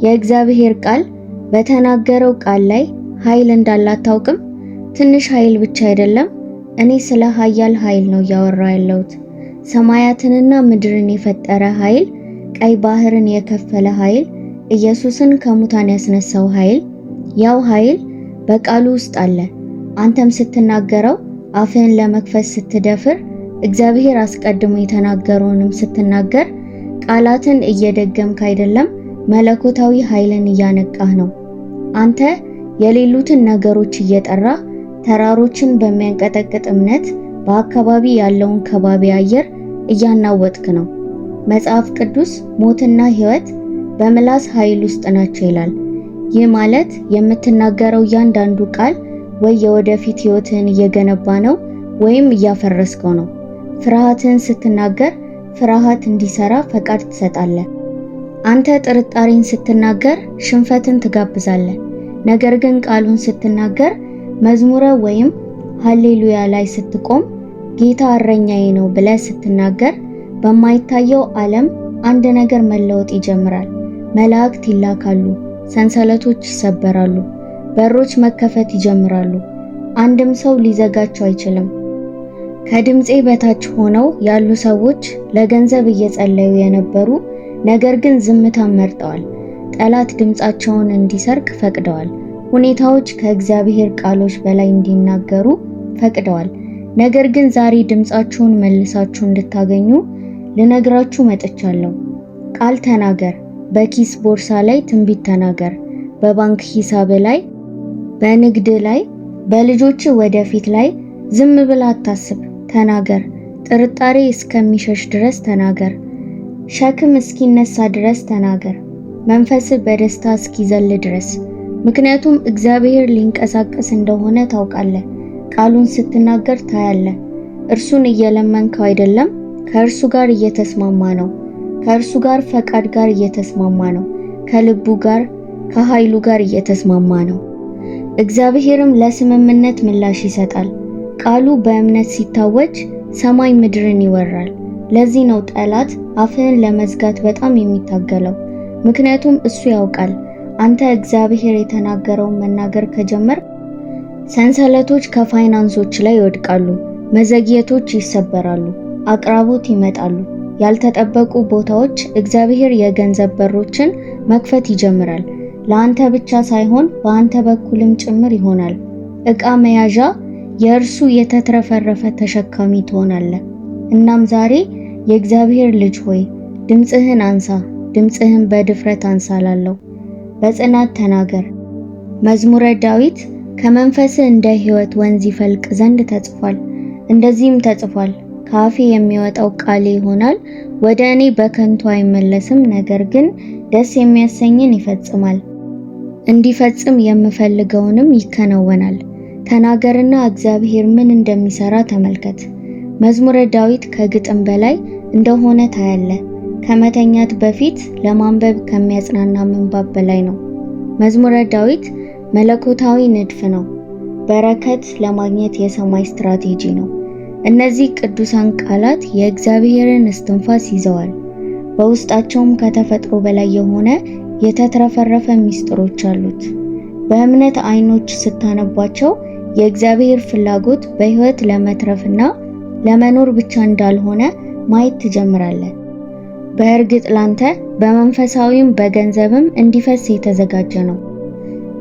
የእግዚአብሔር ቃል በተናገረው ቃል ላይ ኃይል እንዳላት አታውቅም? ትንሽ ኃይል ብቻ አይደለም። እኔ ስለ ኃያል ኃይል ነው እያወራሁ ያለሁት። ሰማያትንና ምድርን የፈጠረ ኃይል፣ ቀይ ባህርን የከፈለ ኃይል፣ ኢየሱስን ከሙታን ያስነሳው ኃይል። ያው ኃይል በቃሉ ውስጥ አለ። አንተም ስትናገረው፣ አፍህን ለመክፈት ስትደፍር፣ እግዚአብሔር አስቀድሞ የተናገረውንም ስትናገር፣ ቃላትን እየደገምክ አይደለም፣ መለኮታዊ ኃይልን እያነቃህ ነው። አንተ የሌሉትን ነገሮች እየጠራ ተራሮችን በሚያንቀጠቅጥ እምነት በአካባቢ ያለውን ከባቢ አየር እያናወጥክ ነው። መጽሐፍ ቅዱስ ሞትና ሕይወት በምላስ ኃይል ውስጥ ናቸው ይላል። ይህ ማለት የምትናገረው እያንዳንዱ ቃል ወይ የወደፊት ሕይወትህን እየገነባ ነው ወይም እያፈረስከው ነው። ፍርሃትን ስትናገር ፍርሃት እንዲሰራ ፈቃድ ትሰጣለህ። አንተ ጥርጣሬን ስትናገር ሽንፈትን ትጋብዛለህ። ነገር ግን ቃሉን ስትናገር መዝሙረ ወይም ሃሌሉያ ላይ ስትቆም ጌታ እረኛዬ ነው ብለህ ስትናገር በማይታየው ዓለም አንድ ነገር መለወጥ ይጀምራል። መላእክት ይላካሉ፣ ሰንሰለቶች ይሰበራሉ፣ በሮች መከፈት ይጀምራሉ። አንድም ሰው ሊዘጋቸው አይችልም። ከድምጼ በታች ሆነው ያሉ ሰዎች ለገንዘብ እየጸለዩ የነበሩ ነገር ግን ዝምታን መርጠዋል። ጠላት ድምጻቸውን እንዲሰርቅ ፈቅደዋል። ሁኔታዎች ከእግዚአብሔር ቃሎች በላይ እንዲናገሩ ፈቅደዋል። ነገር ግን ዛሬ ድምጻችሁን መልሳችሁ እንድታገኙ ልነግራችሁ መጥቻለሁ። ቃል ተናገር። በኪስ ቦርሳ ላይ ትንቢት ተናገር። በባንክ ሂሳብ ላይ፣ በንግድ ላይ፣ በልጆች ወደፊት ላይ ዝም ብለህ አታስብ። ተናገር። ጥርጣሬ እስከሚሸሽ ድረስ ተናገር። ሸክም እስኪነሳ ድረስ ተናገር። መንፈስ በደስታ እስኪዘል ድረስ። ምክንያቱም እግዚአብሔር ሊንቀሳቀስ እንደሆነ ታውቃለህ። ቃሉን ስትናገር ታያለህ። እርሱን እየለመንከው አይደለም፣ ከእርሱ ጋር እየተስማማ ነው። ከእርሱ ጋር ፈቃድ ጋር እየተስማማ ነው። ከልቡ ጋር ከኃይሉ ጋር እየተስማማ ነው። እግዚአብሔርም ለስምምነት ምላሽ ይሰጣል። ቃሉ በእምነት ሲታወጅ ሰማይ ምድርን ይወራል። ለዚህ ነው ጠላት አፍህን ለመዝጋት በጣም የሚታገለው። ምክንያቱም እሱ ያውቃል አንተ እግዚአብሔር የተናገረውን መናገር ከጀመር ሰንሰለቶች ከፋይናንሶች ላይ ይወድቃሉ፣ መዘግየቶች ይሰበራሉ፣ አቅራቦት ይመጣሉ። ያልተጠበቁ ቦታዎች እግዚአብሔር የገንዘብ በሮችን መክፈት ይጀምራል። ለአንተ ብቻ ሳይሆን በአንተ በኩልም ጭምር ይሆናል። ዕቃ መያዣ የእርሱ የተትረፈረፈ ተሸካሚ ትሆናለህ። እናም ዛሬ የእግዚአብሔር ልጅ ሆይ ድምጽህን አንሳ፣ ድምጽህን በድፍረት አንሳ እላለሁ። በጽናት ተናገር። መዝሙረ ዳዊት ከመንፈስህ እንደ ሕይወት ወንዝ ይፈልቅ ዘንድ ተጽፏል። እንደዚህም ተጽፏል፣ ከአፌ የሚወጣው ቃሌ ይሆናል፣ ወደ እኔ በከንቱ አይመለስም፣ ነገር ግን ደስ የሚያሰኝን ይፈጽማል፣ እንዲፈጽም የምፈልገውንም ይከናወናል። ተናገርና እግዚአብሔር ምን እንደሚሰራ ተመልከት። መዝሙረ ዳዊት ከግጥም በላይ እንደሆነ ታያለህ። ከመተኛት በፊት ለማንበብ ከሚያጽናና ምንባብ በላይ ነው። መዝሙረ ዳዊት መለኮታዊ ንድፍ ነው። በረከት ለማግኘት የሰማይ ስትራቴጂ ነው። እነዚህ ቅዱሳን ቃላት የእግዚአብሔርን እስትንፋስ ይዘዋል። በውስጣቸውም ከተፈጥሮ በላይ የሆነ የተትረፈረፈ ምስጢሮች አሉት። በእምነት አይኖች ስታነቧቸው የእግዚአብሔር ፍላጎት በሕይወት ለመትረፍና ለመኖር ብቻ እንዳልሆነ ማየት ትጀምራለህ። በእርግጥ ላንተ በመንፈሳዊም በገንዘብም እንዲፈስ የተዘጋጀ ነው።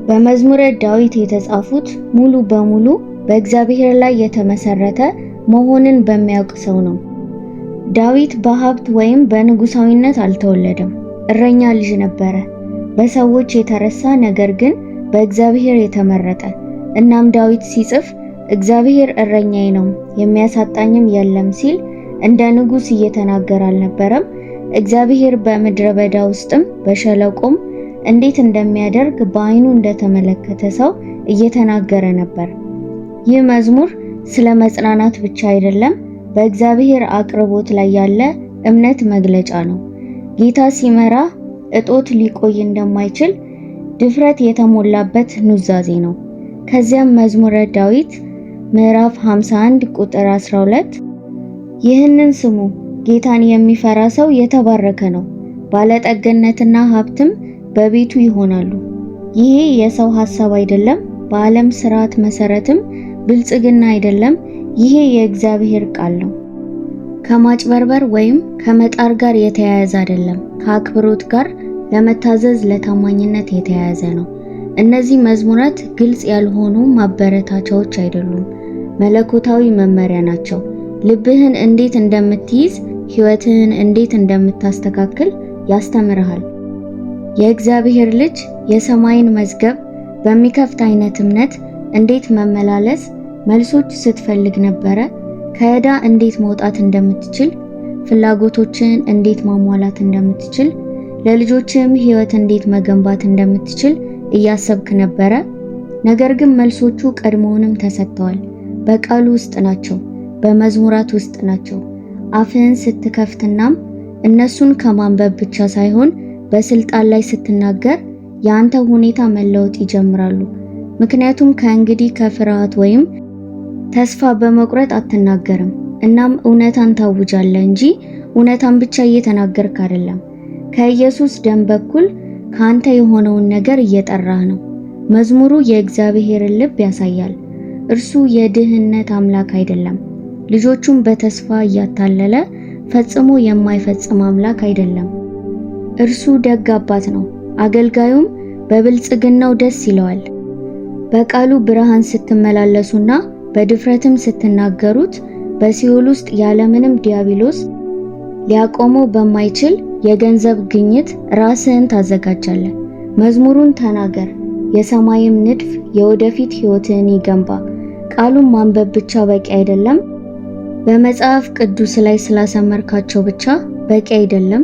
በመዝሙረ ዳዊት የተጻፉት ሙሉ በሙሉ በእግዚአብሔር ላይ የተመሰረተ መሆንን በሚያውቅ ሰው ነው። ዳዊት በሀብት ወይም በንጉሳዊነት አልተወለደም። እረኛ ልጅ ነበረ፣ በሰዎች የተረሳ ነገር ግን በእግዚአብሔር የተመረጠ። እናም ዳዊት ሲጽፍ እግዚአብሔር እረኛዬ ነው የሚያሳጣኝም የለም ሲል እንደ ንጉስ እየተናገረ አልነበረም። እግዚአብሔር በምድረ በዳ ውስጥም በሸለቆም እንዴት እንደሚያደርግ በአይኑ እንደተመለከተ ሰው እየተናገረ ነበር። ይህ መዝሙር ስለ መጽናናት ብቻ አይደለም፣ በእግዚአብሔር አቅርቦት ላይ ያለ እምነት መግለጫ ነው። ጌታ ሲመራ እጦት ሊቆይ እንደማይችል ድፍረት የተሞላበት ኑዛዜ ነው። ከዚያም መዝሙረ ዳዊት ምዕራፍ 51 ቁጥር 12 ይህንን ስሙ፣ ጌታን የሚፈራ ሰው የተባረከ ነው፣ ባለጠግነትና ሀብትም በቤቱ ይሆናሉ። ይሄ የሰው ሐሳብ አይደለም፣ በዓለም ሥርዓት መሰረትም ብልጽግና አይደለም። ይሄ የእግዚአብሔር ቃል ነው። ከማጭበርበር ወይም ከመጣር ጋር የተያያዘ አይደለም። ከአክብሮት ጋር ለመታዘዝ ለታማኝነት የተያያዘ ነው። እነዚህ መዝሙራት ግልጽ ያልሆኑ ማበረታቻዎች አይደሉም፣ መለኮታዊ መመሪያ ናቸው። ልብህን እንዴት እንደምትይዝ፣ ሕይወትህን እንዴት እንደምታስተካክል ያስተምርሃል። የእግዚአብሔር ልጅ የሰማይን መዝገብ በሚከፍት አይነት እምነት እንዴት መመላለስ መልሶች ስትፈልግ ነበረ። ከዕዳ እንዴት መውጣት እንደምትችል፣ ፍላጎቶችን እንዴት ማሟላት እንደምትችል፣ ለልጆችም ሕይወት እንዴት መገንባት እንደምትችል እያሰብክ ነበረ። ነገር ግን መልሶቹ ቀድሞውንም ተሰጥተዋል። በቃሉ ውስጥ ናቸው፣ በመዝሙራት ውስጥ ናቸው። አፍህን ስትከፍትናም እነሱን ከማንበብ ብቻ ሳይሆን በስልጣን ላይ ስትናገር የአንተ ሁኔታ መለወጥ ይጀምራሉ። ምክንያቱም ከእንግዲህ ከፍርሃት ወይም ተስፋ በመቁረጥ አትናገርም። እናም እውነታን ታውጃለህ እንጂ እውነታን ብቻ እየተናገርክ አይደለም። ከኢየሱስ ደም በኩል ካንተ የሆነውን ነገር እየጠራህ ነው። መዝሙሩ የእግዚአብሔርን ልብ ያሳያል። እርሱ የድህነት አምላክ አይደለም። ልጆቹን በተስፋ እያታለለ ፈጽሞ የማይፈጽም አምላክ አይደለም። እርሱ ደግ አባት ነው። አገልጋዩም በብልጽግናው ደስ ይለዋል። በቃሉ ብርሃን ስትመላለሱና በድፍረትም ስትናገሩት በሲኦል ውስጥ ያለምንም ዲያብሎስ ሊያቆመው በማይችል የገንዘብ ግኝት ራስህን ታዘጋጃለህ። መዝሙሩን ተናገር፣ የሰማይም ንድፍ የወደፊት ሕይወትህን ይገንባ። ቃሉን ማንበብ ብቻ በቂ አይደለም። በመጽሐፍ ቅዱስ ላይ ስላሰመርካቸው ብቻ በቂ አይደለም።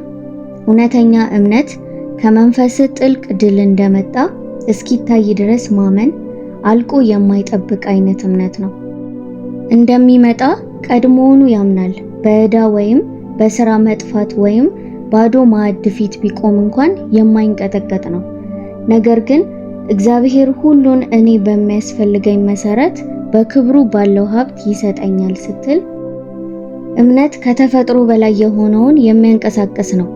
እውነተኛ እምነት ከመንፈስ ጥልቅ ድል እንደመጣ እስኪታይ ድረስ ማመን አልቆ የማይጠብቅ አይነት እምነት ነው። እንደሚመጣ ቀድሞውኑ ያምናል። በዕዳ ወይም በሥራ መጥፋት ወይም ባዶ ማዕድ ፊት ቢቆም እንኳን የማይንቀጠቀጥ ነው። ነገር ግን እግዚአብሔር ሁሉን እኔ በሚያስፈልገኝ መሰረት በክብሩ ባለው ሀብት ይሰጠኛል ስትል እምነት ከተፈጥሮ በላይ የሆነውን የሚያንቀሳቅስ ነው።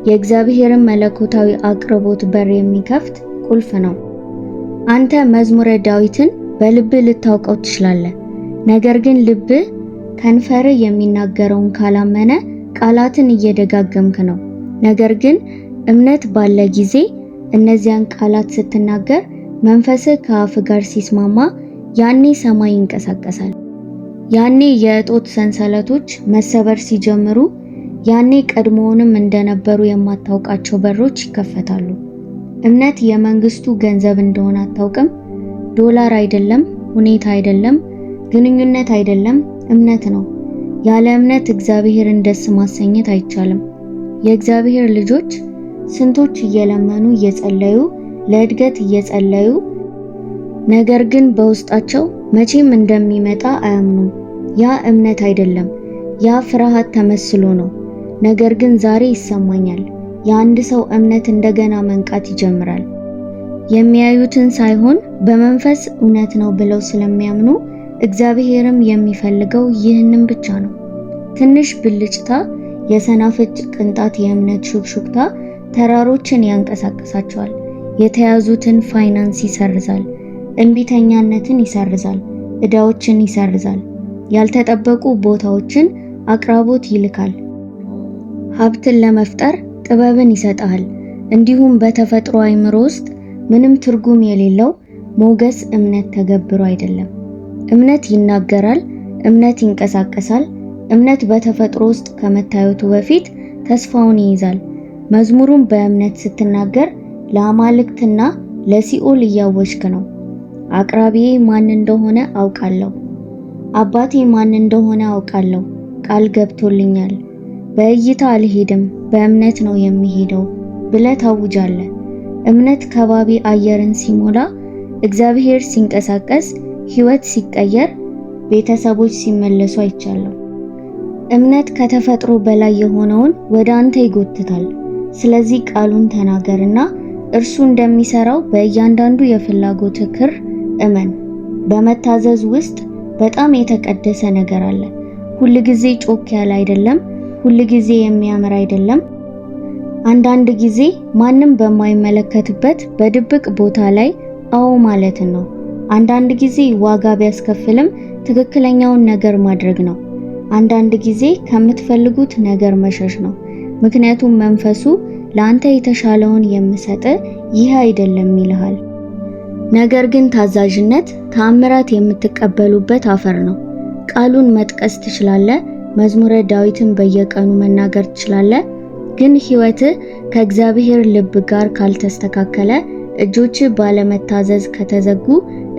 የእግዚአብሔርን መለኮታዊ አቅርቦት በር የሚከፍት ቁልፍ ነው። አንተ መዝሙረ ዳዊትን በልብህ ልታውቀው ትችላለህ። ነገር ግን ልብህ ከንፈርህ የሚናገረውን ካላመነ ቃላትን እየደጋገምክ ነው። ነገር ግን እምነት ባለ ጊዜ እነዚያን ቃላት ስትናገር መንፈስህ ከአፍ ጋር ሲስማማ ያኔ ሰማይ ይንቀሳቀሳል። ያኔ የእጦት ሰንሰለቶች መሰበር ሲጀምሩ፣ ያኔ ቀድሞውንም እንደነበሩ የማታውቃቸው በሮች ይከፈታሉ። እምነት የመንግስቱ ገንዘብ እንደሆነ አታውቅም? ዶላር አይደለም፣ ሁኔታ አይደለም፣ ግንኙነት አይደለም፣ እምነት ነው። ያለ እምነት እግዚአብሔርን ደስ ማሰኘት አይቻልም። የእግዚአብሔር ልጆች ስንቶች እየለመኑ እየጸለዩ ለእድገት እየጸለዩ ነገር ግን በውስጣቸው መቼም እንደሚመጣ አያምኑም። ያ እምነት አይደለም፣ ያ ፍርሃት ተመስሎ ነው። ነገር ግን ዛሬ ይሰማኛል። የአንድ ሰው እምነት እንደገና መንቃት ይጀምራል። የሚያዩትን ሳይሆን በመንፈስ እውነት ነው ብለው ስለሚያምኑ እግዚአብሔርም የሚፈልገው ይህንን ብቻ ነው። ትንሽ ብልጭታ፣ የሰናፍጭ ቅንጣት የእምነት ሹክሹክታ ተራሮችን ያንቀሳቅሳቸዋል። የተያዙትን ፋይናንስ ይሰርዛል። እንቢተኛነትን ይሰርዛል። ዕዳዎችን ይሰርዛል። ያልተጠበቁ ቦታዎችን አቅራቦት ይልካል። ሀብትን ለመፍጠር ጥበብን ይሰጣል። እንዲሁም በተፈጥሮ አእምሮ ውስጥ ምንም ትርጉም የሌለው ሞገስ እምነት ተገብሮ አይደለም። እምነት ይናገራል። እምነት ይንቀሳቀሳል። እምነት በተፈጥሮ ውስጥ ከመታየቱ በፊት ተስፋውን ይይዛል። መዝሙሩን በእምነት ስትናገር ለአማልክትና ለሲኦል እያወጅክ ነው። አቅራቢዬ ማን እንደሆነ አውቃለሁ። አባቴ ማን እንደሆነ አውቃለሁ። ቃል ገብቶልኛል። በእይታ አልሄድም፣ በእምነት ነው የሚሄደው ብለህ ታውጃለህ። እምነት ከባቢ አየርን ሲሞላ፣ እግዚአብሔር ሲንቀሳቀስ፣ ሕይወት ሲቀየር፣ ቤተሰቦች ሲመለሱ አይቻለሁ። እምነት ከተፈጥሮ በላይ የሆነውን ወደ አንተ ይጎትታል። ስለዚህ ቃሉን ተናገርና እርሱ እንደሚሰራው በእያንዳንዱ የፍላጎት ክር እመን። በመታዘዝ ውስጥ በጣም የተቀደሰ ነገር አለ። ሁልጊዜ ጮክ ያለ አይደለም፣ ሁልጊዜ የሚያምር አይደለም። አንዳንድ ጊዜ ማንም በማይመለከትበት በድብቅ ቦታ ላይ አዎ ማለትን ነው። አንዳንድ ጊዜ ዋጋ ቢያስከፍልም ትክክለኛውን ነገር ማድረግ ነው። አንዳንድ ጊዜ ከምትፈልጉት ነገር መሸሽ ነው። ምክንያቱም መንፈሱ ለአንተ የተሻለውን የምሰጥ ይህ አይደለም ይልሃል። ነገር ግን ታዛዥነት ተአምራት የምትቀበሉበት አፈር ነው። ቃሉን መጥቀስ ትችላለህ። መዝሙረ ዳዊትን በየቀኑ መናገር ትችላለህ። ግን ሕይወትህ ከእግዚአብሔር ልብ ጋር ካልተስተካከለ፣ እጆችህ ባለመታዘዝ ከተዘጉ፣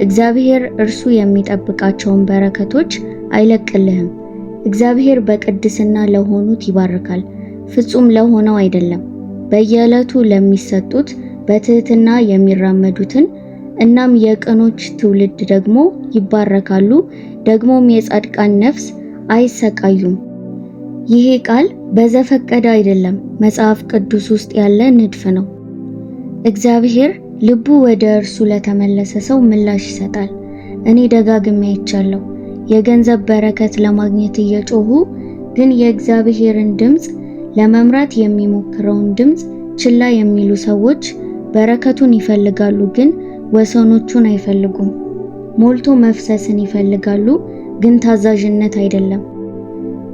እግዚአብሔር እርሱ የሚጠብቃቸውን በረከቶች አይለቅልህም። እግዚአብሔር በቅድስና ለሆኑት ይባርካል፣ ፍጹም ለሆነው አይደለም። በየዕለቱ ለሚሰጡት በትህትና የሚራመዱትን እናም የቅኖች ትውልድ ደግሞ ይባረካሉ፣ ደግሞም የጻድቃን ነፍስ አይሰቃዩም። ይሄ ቃል በዘፈቀደ አይደለም፣ መጽሐፍ ቅዱስ ውስጥ ያለ ንድፍ ነው። እግዚአብሔር ልቡ ወደ እርሱ ለተመለሰ ሰው ምላሽ ይሰጣል። እኔ ደጋግሜ አይቻለሁ። የገንዘብ በረከት ለማግኘት እየጮሁ ግን የእግዚአብሔርን ድምፅ ለመምራት የሚሞክረውን ድምፅ ችላ የሚሉ ሰዎች በረከቱን ይፈልጋሉ ግን ወሰኖቹን አይፈልጉም። ሞልቶ መፍሰስን ይፈልጋሉ ግን ታዛዥነት አይደለም።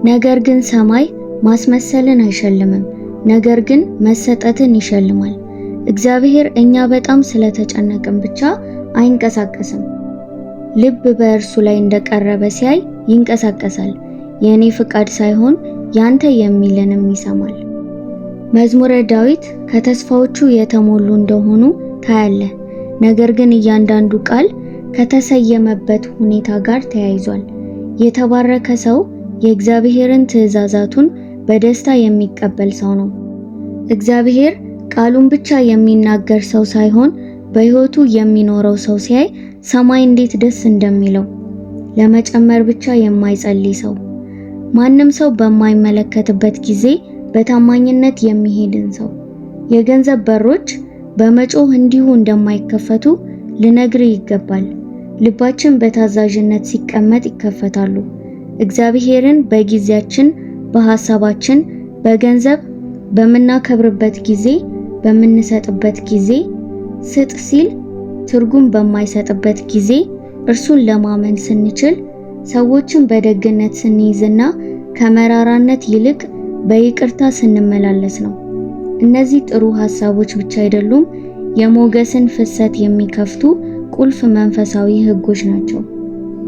ነገር ግን ሰማይ ማስመሰልን አይሸልምም፣ ነገር ግን መሰጠትን ይሸልማል። እግዚአብሔር እኛ በጣም ስለተጨነቅን ብቻ አይንቀሳቀስም። ልብ በእርሱ ላይ እንደቀረበ ሲያይ ይንቀሳቀሳል። የእኔ ፍቃድ ሳይሆን ያንተ የሚልንም ይሰማል። መዝሙረ ዳዊት ከተስፋዎቹ የተሞሉ እንደሆኑ ታያለህ። ነገር ግን እያንዳንዱ ቃል ከተሰየመበት ሁኔታ ጋር ተያይዟል። የተባረከ ሰው የእግዚአብሔርን ትእዛዛቱን በደስታ የሚቀበል ሰው ነው። እግዚአብሔር ቃሉን ብቻ የሚናገር ሰው ሳይሆን በሕይወቱ የሚኖረው ሰው ሲያይ ሰማይ እንዴት ደስ እንደሚለው። ለመጨመር ብቻ የማይጸልይ ሰው፣ ማንም ሰው በማይመለከትበት ጊዜ በታማኝነት የሚሄድን ሰው። የገንዘብ በሮች በመጮህ እንዲሁ እንደማይከፈቱ ልነግርህ ይገባል። ልባችን በታዛዥነት ሲቀመጥ ይከፈታሉ። እግዚአብሔርን በጊዜያችን፣ በሐሳባችን፣ በገንዘብ በምናከብርበት ጊዜ፣ በምንሰጥበት ጊዜ፣ ስጥ ሲል ትርጉም በማይሰጥበት ጊዜ እርሱን ለማመን ስንችል፣ ሰዎችን በደግነት ስንይዝና ከመራራነት ይልቅ በይቅርታ ስንመላለስ ነው። እነዚህ ጥሩ ሐሳቦች ብቻ አይደሉም፣ የሞገስን ፍሰት የሚከፍቱ ቁልፍ መንፈሳዊ ሕጎች ናቸው።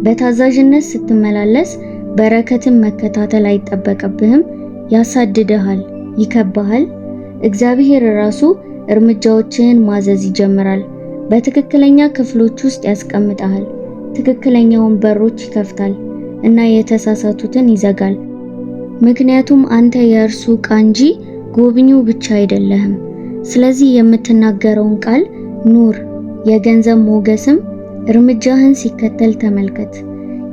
በታዛዥነት ስትመላለስ በረከትን መከታተል አይጠበቅብህም። ያሳድድሃል፣ ይከባሃል። እግዚአብሔር ራሱ እርምጃዎችህን ማዘዝ ይጀምራል። በትክክለኛ ክፍሎች ውስጥ ያስቀምጣል። ትክክለኛውን በሮች ይከፍታል እና የተሳሳቱትን ይዘጋል። ምክንያቱም አንተ የእርሱ ዕቃ እንጂ ጎብኚው ብቻ አይደለህም። ስለዚህ የምትናገረውን ቃል ኑር። የገንዘብ ሞገስም እርምጃህን ሲከተል ተመልከት።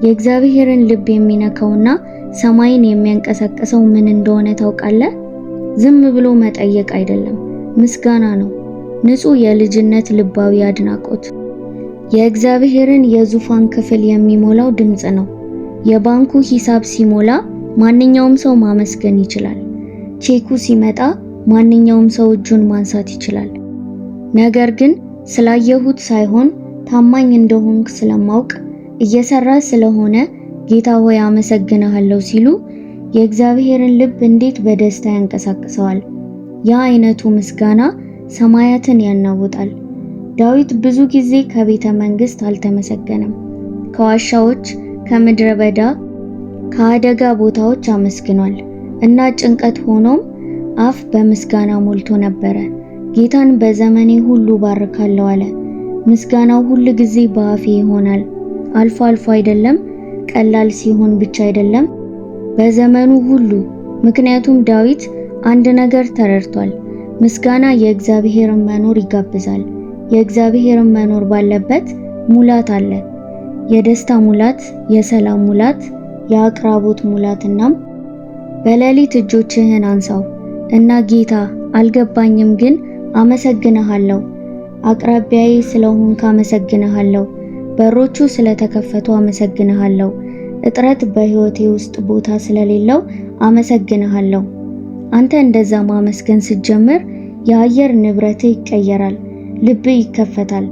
የእግዚአብሔርን ልብ የሚነካውና ሰማይን የሚያንቀሳቅሰው ምን እንደሆነ ታውቃለህ? ዝም ብሎ መጠየቅ አይደለም፣ ምስጋና ነው። ንጹህ የልጅነት ልባዊ አድናቆት። የእግዚአብሔርን የዙፋን ክፍል የሚሞላው ድምጽ ነው። የባንኩ ሂሳብ ሲሞላ ማንኛውም ሰው ማመስገን ይችላል። ቼኩ ሲመጣ ማንኛውም ሰው እጁን ማንሳት ይችላል። ነገር ግን ስላየሁት ሳይሆን ታማኝ እንደሆንክ ስለማውቅ እየሰራ ስለሆነ ጌታ ሆይ አመሰግናለሁ ሲሉ የእግዚአብሔርን ልብ እንዴት በደስታ ያንቀሳቅሰዋል። ያ አይነቱ ምስጋና ሰማያትን ያናውጣል። ዳዊት ብዙ ጊዜ ከቤተ መንግስት አልተመሰገነም። ከዋሻዎች፣ ከምድረ በዳ፣ ከአደጋ ቦታዎች አመስግኗል እና ጭንቀት ሆኖም አፍ በምስጋና ሞልቶ ነበረ። ጌታን በዘመኔ ሁሉ ባርካለሁ አለ። ምስጋናው ሁል ጊዜ በአፌ ይሆናል። አልፎ አልፎ አይደለም፣ ቀላል ሲሆን ብቻ አይደለም፣ በዘመኑ ሁሉ። ምክንያቱም ዳዊት አንድ ነገር ተረድቷል። ምስጋና የእግዚአብሔርን መኖር ይጋብዛል። የእግዚአብሔርን መኖር ባለበት ሙላት አለ። የደስታ ሙላት፣ የሰላም ሙላት፣ የአቅራቦት ሙላትና በሌሊት እጆችህን አንሳው እና ጌታ አልገባኝም ግን አመሰግንሃለሁ፣ አቅራቢያዬ ስለሆንክ አመሰግንሃለሁ፣ በሮቹ ስለተከፈቱ አመሰግንሃለሁ፣ እጥረት በሕይወቴ ውስጥ ቦታ ስለሌለው አመሰግንሃለሁ። አንተ እንደዛ ማመስገን ስትጀምር የአየር ንብረትህ ይቀየራል፣ ልብህ ይከፈታል።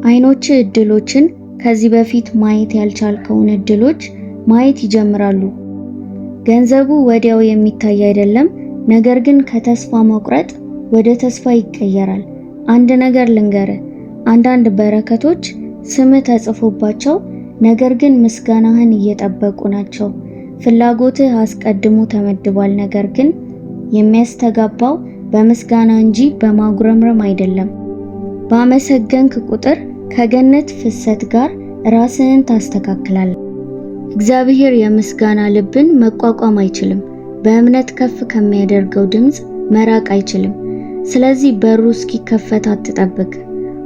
አይኖች እድሎችን ከዚህ በፊት ማየት ያልቻልከውን እድሎች ማየት ይጀምራሉ። ገንዘቡ ወዲያው የሚታይ አይደለም፣ ነገር ግን ከተስፋ መቁረጥ ወደ ተስፋ ይቀየራል። አንድ ነገር ልንገርህ፣ አንዳንድ በረከቶች ስምህ ተጽፎባቸው ነገር ግን ምስጋናህን እየጠበቁ ናቸው። ፍላጎትህ አስቀድሞ ተመድቧል፣ ነገር ግን የሚያስተጋባው በምስጋና እንጂ በማጉረምረም አይደለም። ባመሰገንክ ቁጥር ከገነት ፍሰት ጋር ራስህን ታስተካክላለህ። እግዚአብሔር የምስጋና ልብን መቋቋም አይችልም። በእምነት ከፍ ከሚያደርገው ድምፅ መራቅ አይችልም። ስለዚህ በሩ እስኪከፈት አትጠብቅ።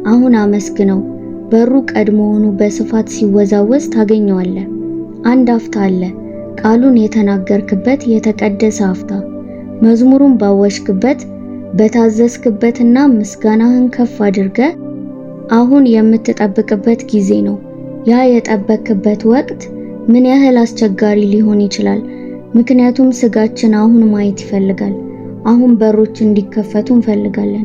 አሁን አመስግነው። በሩ ቀድሞውኑ በስፋት ሲወዛወዝ ታገኘዋለህ። አንድ አፍታ አለ፣ ቃሉን የተናገርክበት የተቀደሰ አፍታ። መዝሙሩን ባወሽክበት በታዘዝክበትና ምስጋናህን ከፍ አድርገህ አሁን የምትጠብቅበት ጊዜ ነው። ያ የጠበቅክበት ወቅት ምን ያህል አስቸጋሪ ሊሆን ይችላል? ምክንያቱም ስጋችን አሁን ማየት ይፈልጋል። አሁን በሮች እንዲከፈቱ እንፈልጋለን።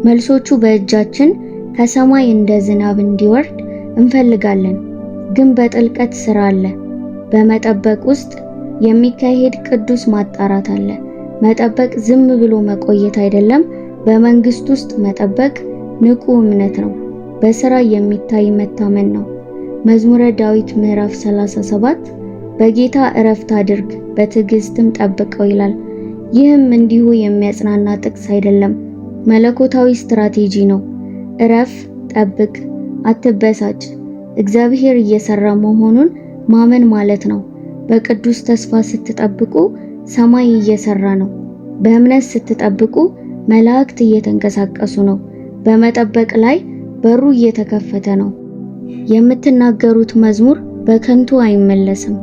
መልሶቹ በእጃችን ከሰማይ እንደ ዝናብ እንዲወርድ እንፈልጋለን። ግን በጥልቀት ስራ አለ። በመጠበቅ ውስጥ የሚካሄድ ቅዱስ ማጣራት አለ። መጠበቅ ዝም ብሎ መቆየት አይደለም። በመንግስት ውስጥ መጠበቅ ንቁ እምነት ነው። በስራ የሚታይ መታመን ነው። መዝሙረ ዳዊት ምዕራፍ 37 በጌታ እረፍት አድርግ በትዕግስትም ጠብቀው ይላል። ይህም እንዲሁ የሚያጽናና ጥቅስ አይደለም፣ መለኮታዊ ስትራቴጂ ነው። እረፍ፣ ጠብቅ፣ አትበሳጭ። እግዚአብሔር እየሰራ መሆኑን ማመን ማለት ነው። በቅዱስ ተስፋ ስትጠብቁ ሰማይ እየሰራ ነው። በእምነት ስትጠብቁ መላእክት እየተንቀሳቀሱ ነው። በመጠበቅ ላይ በሩ እየተከፈተ ነው። የምትናገሩት መዝሙር በከንቱ አይመለስም።